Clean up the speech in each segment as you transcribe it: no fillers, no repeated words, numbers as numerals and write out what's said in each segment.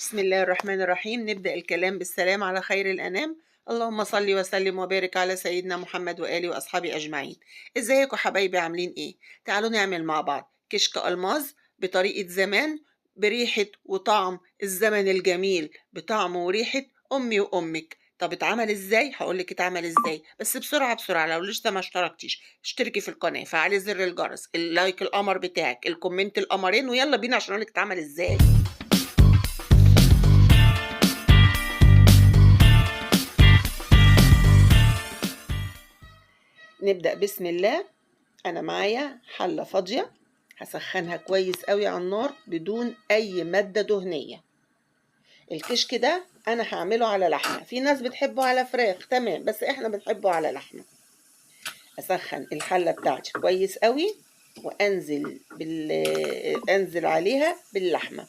بسم الله الرحمن الرحيم. نبدأ الكلام بالسلام على خير الأنام. اللهم صل وسلم وبارك على سيدنا محمد وآله وأصحابه أجمعين. ازيكم حبايبي، عاملين ايه؟ تعالوا نعمل مع بعض كشك ألماظ بطريقة زمان، بريحة وطعم الزمن الجميل، بطعم وريحة أمي وأمك. طب اتعمل ازاي؟ هقولك اتعمل ازاي، بس بسرعة بسرعة. لو لسه ما اشتركتيش اشتركي في القناة، فعلي زر الجرس، اللايك القمر بتاعك، الكومنت القمرين، ويلا بينا عشان اقولك اتعمل ازاي. نبدأ بسم الله. أنا معايا حلة فاضية، هسخنها كويس قوي على النار بدون أي مادة دهنية. الكشك ده أنا هعمله على لحمة، في ناس بتحبه على فراخ، تمام، بس إحنا بنحبه على لحمة. أسخن الحلة بتاعتي كويس قوي أنزل عليها باللحمة.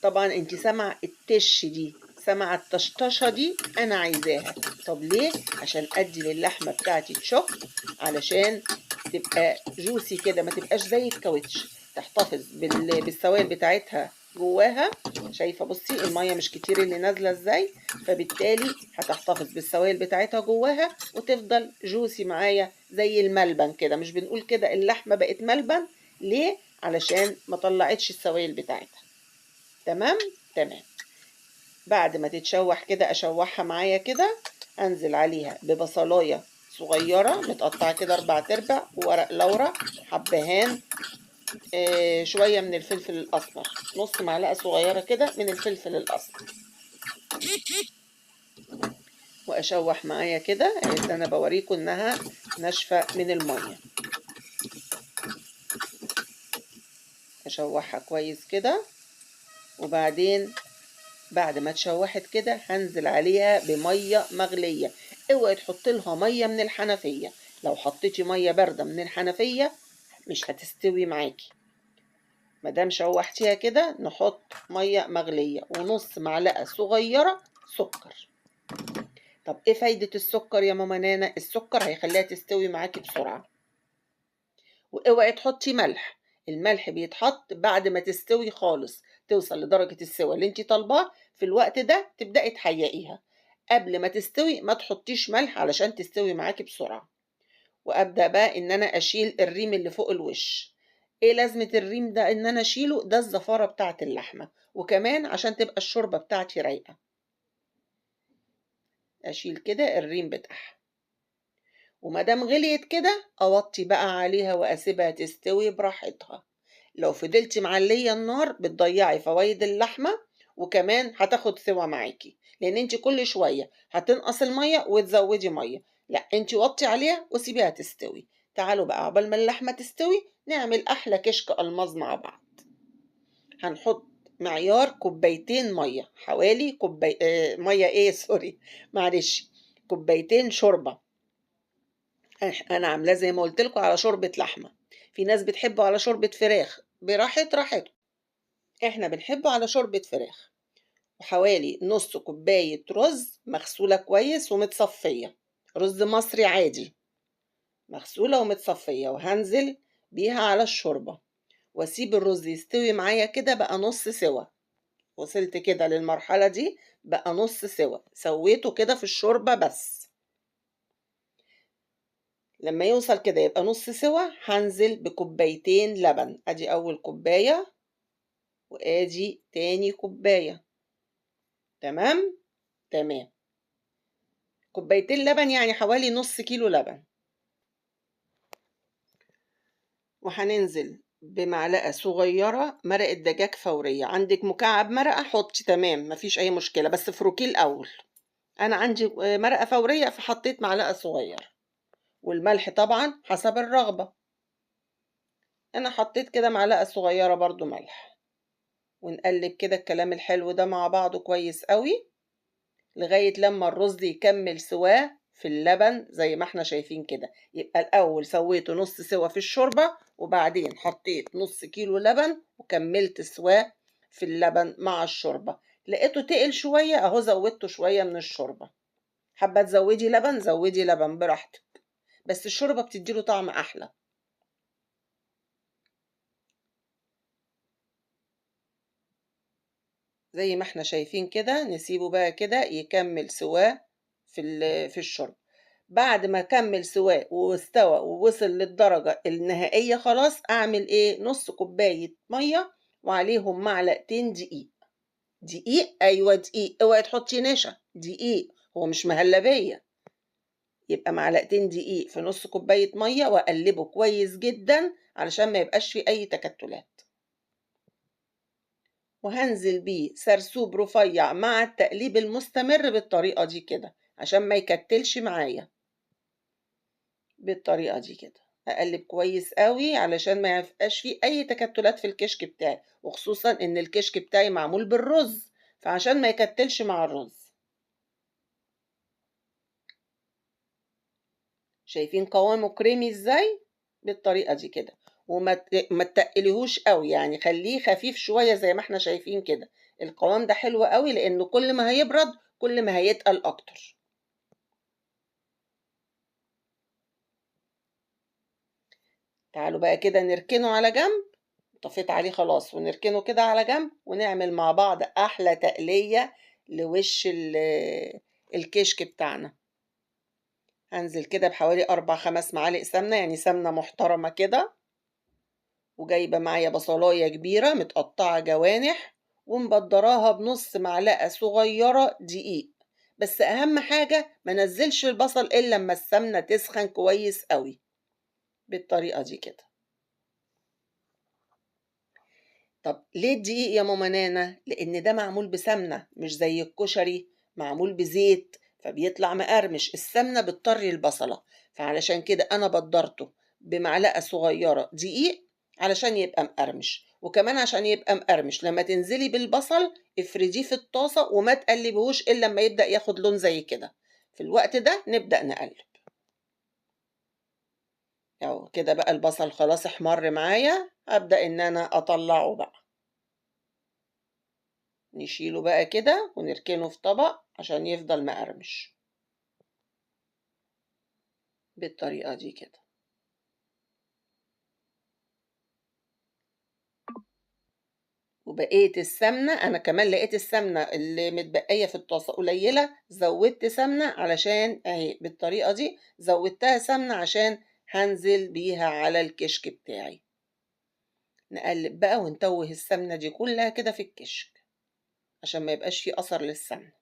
طبعا انت سامعة التش دي، سامعة الطشطشة دي، أنا عايزاها. طب ليه؟ عشان أدي للحمة بتاعتي تشك، علشان تبقى جوسي كده، ما تبقاش زي الكاوتش، تحتفظ بالسوائل بتاعتها جواها. شايفة؟ بصي المية مش كتير اللي نازلة ازاي، فبالتالي هتحتفظ بالسوائل بتاعتها جواها وتفضل جوسي معايا زي الملبن كده. مش بنقول كده اللحمة بقت ملبن ليه؟ علشان ما طلعتش السوائل بتاعتها. تمام تمام. بعد ما تتشوح كده، اشوحها معايا كده، انزل عليها ببصلايه صغيره متقطعه كده 4/4، وورق لورا، حبهان، شويه من الفلفل الاسمر، نص معلقه صغيره كده من الفلفل الاسمر، واشوح معايا كده. انا بوريكم انها ناشفه من الميه. اشوحها كويس كده، وبعدين بعد ما اتشوحت كده هنزل عليها بميه مغليه. اوعي تحط لها ميه من الحنفيه، لو حطيتي ميه بارده من الحنفيه مش هتستوي معاكي. مادام شوحتيها كده نحط ميه مغليه ونص معلقه صغيره سكر. طب ايه فايده السكر يا ماما نانا؟ السكر هيخليها تستوي معاكي بسرعه. واوعي تحطي ملح، الملح بيتحط بعد ما تستوي خالص، توصل لدرجة السوى اللي انت طالباه. في الوقت ده تبدأي تحيقيها. قبل ما تستوي ما تحطيش ملح علشان تستوي معاكي بسرعة. وابدأ بقى ان انا اشيل الريم اللي فوق الوش. ايه لازمة الريم ده ان انا اشيله؟ ده الزفارة بتاعة اللحمة، وكمان عشان تبقى الشوربة بتاعتي رايقة. اشيل كده الريم بتاعها، ومادام غليت كده اوطي بقى عليها واسيبها تستوي براحتها. لو فضلتي معلية النار بتضيعي فوائد اللحمة، وكمان هتاخد سوا معاكي، لان انت كل شوية هتنقص المية وتزودي مية. لا، انت وطي عليها وسيبيها تستوي. تعالوا بقى عقبال ما اللحمة تستوي نعمل احلى كشك الماظ مع بعض. هنحط معيار كوبايتين مية، حوالي مية ايه سوري، معلش، كوبايتين شوربة. انا عاملاه زي ما قلت لكم على شوربة لحمة، في ناس بتحبه على شوربة فراخ، براحتكم. احنا بنحبه على شوربة فراخ. وحوالي نص كوباية رز مغسولة كويس ومتصفية، رز مصري عادي، مغسولة ومتصفية، وهنزل بيها على الشوربة واسيب الرز يستوي معايا كده بقى نص سوا. وصلت كده للمرحلة دي، بقى نص سوا، سويته كده في الشوربة بس. لما يوصل كده يبقى نص سوا، هنزل بكوبايتين لبن. ادي اول كوباية، وادي تاني كوباية. تمام تمام. كوبايتين لبن يعني حوالي نص كيلو لبن. وهننزل بمعلقة صغيرة مرقة دجاج فورية. عندك مكعب مرقة حطي، تمام، مفيش أي مشكلة، بس افركيه الأول. أنا عندي مرقة فورية فحطيت معلقة صغيرة. والملح طبعا حسب الرغبة. أنا حطيت كده معلقة صغيرة برضو ملح. ونقلب كده الكلام الحلو ده مع بعضه كويس قوي لغاية لما الرز يكمل سواه في اللبن زي ما احنا شايفين كده. يبقى الأول سويته نص سوا في الشوربة، وبعدين حطيت نص كيلو لبن وكملت سواه في اللبن مع الشوربة. لقيته تقل شوية اهو، زودته شوية من الشوربة. حابة تزودي لبن زودي لبن براحتك، بس الشوربة بتديله طعم أحلى. زي ما احنا شايفين كده، نسيبه بقى كده يكمل سواه في الشرب. بعد ما كمل سواه واستوى ووصل للدرجة النهائية خلاص، اعمل ايه؟ نص كوباية مية وعليهم معلقتين دقيق. دقيق، ايوه دقيق، اوعي تحطي نشا، دقيق، هو مش مهلبية. يبقى معلقتين دقيق في نص كوباية مية، واقلبه كويس جدا علشان ما يبقاش فيه اي تكتلات. وهنزل بيه سرسوب رفيع مع التقليب المستمر بالطريقة دي كده عشان ما يكتلش معايا. بالطريقة دي كده اقلب كويس قوي علشان ما يبقاش فيه اي تكتلات في الكشك بتاعي، وخصوصا ان الكشك بتاعي معمول بالرز، فعشان ما يكتلش مع الرز. شايفين قوامه كريمي ازاي؟ بالطريقة دي كده. ما تقليهوش قوي، يعني خليه خفيف شوية زي ما احنا شايفين كده. القوام ده حلو قوي لانه كل ما هيبرد كل ما هيتقل اكتر. تعالوا بقى كده نركنه على جنب. طفيت عليه خلاص، ونركنه كده على جنب ونعمل مع بعض احلى تقلية لوش الكشك بتاعنا. هنزل كده بحوالي 4-5 معالق سمنة، يعني سمنة محترمة كده. وجايبة معايا بصلاية كبيرة متقطعة جوانح، ومبدراها بنص معلقة صغيرة دقيق. بس أهم حاجة ما نزلش البصل إلا لما السمنة تسخن كويس قوي. بالطريقة دي كده. طب ليه الدقيق يا ماما نانا؟ لأن ده معمول بسمنة، مش زي الكشري معمول بزيت فبيطلع مقرمش. السمنة بتطري البصلة، فعلشان كده أنا بدرته بمعلقة صغيرة دقيق علشان يبقى مقرمش. وكمان عشان يبقى مقرمش لما تنزلي بالبصل افرديه في الطاسة وما تقلبهوش إلا لما يبدأ ياخد لون زي كده. في الوقت ده نبدأ نقلب. اهو كده بقى البصل خلاص احمر معايا، أبدأ إن أنا أطلعه بقى. نشيله بقى كده ونركنه في طبق عشان يفضل مقرمش. بالطريقة دي كده. وبقية السمنة أنا كمان لقيت السمنة اللي متبقية في الطاسة قليلة، زودت سمنة علشان أهي بالطريقة دي زودتها سمنة عشان هنزل بيها على الكشك بتاعي. نقلب بقى ونتوه السمنة دي كلها كده في الكشك عشان ما يبقاش فيه أثر للسمنة.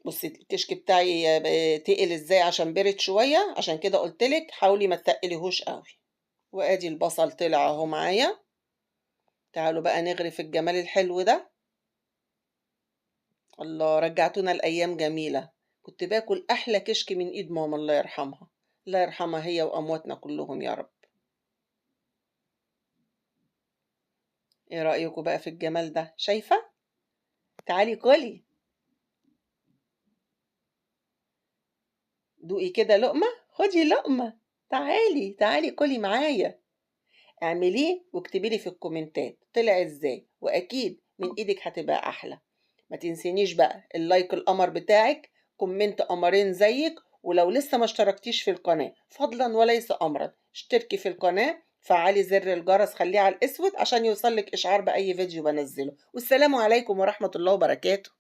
بصي الكشك بتاعي تقل ازاي عشان برد شوية، عشان كده قلتلك حاولي ما تقليهوش قوي. وادي البصل طلع اهو معايا. تعالوا بقى نغرف الجمال الحلو ده. الله، رجعتونا لأيام جميلة. كنت باكل أحلى كشك من إيد ماما الله يرحمها. الله يرحمها هي وأمواتنا كلهم يا رب. إيه رأيكم بقى في الجمال ده؟ شايفة؟ تعالي كلي. دوقي كده لقمة، خدي لقمة. تعالي تعالي كلي معايا. اعمليه واكتبي لي في الكومنتات طلع ازاي، واكيد من ايدك هتبقى احلى. ما تنسينيش بقى اللايك القمر بتاعك، كومنت قمرين زيك. ولو لسه ما اشتركتيش في القناة فضلا وليس امرا اشتركي في القناة، فعلي زر الجرس خليه على الاسود عشان يوصلك اشعار باي فيديو بنزله. والسلام عليكم ورحمة الله وبركاته.